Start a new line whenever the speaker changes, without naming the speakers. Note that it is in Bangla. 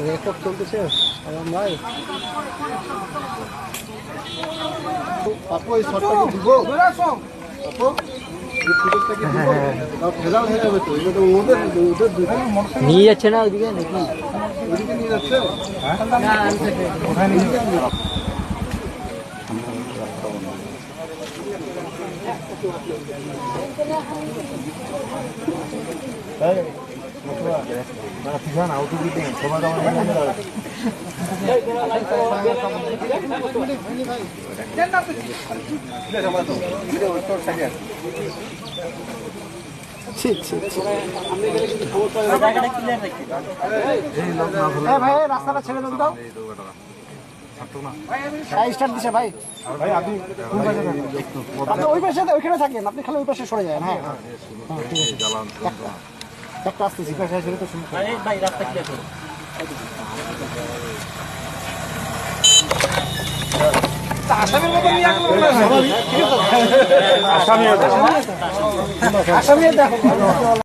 রেকর্ড চলতেছে ভাই। আপু এই শটটা কি দিব? আপু নিয়ে যাচ্ছে না ওইদিকে নাকি? ওইদিকে নিয়ে যাচ্ছে কোথায় নিয়ে যাচ্ছে? ভাই রাস্তাটা ছেড়ে দেন তো। স্টার্ট দিছে ভাই। আপনি ওই পাশে ওইখানে থাকেন, আপনি খালি ওই পাশে সরে যান। হ্যাঁ একটা আসতেছি তো ভাই রাস্তা ক্লিয়ার করুন। আসামের মতো নিয়ে আসলাম। আসামি দেখো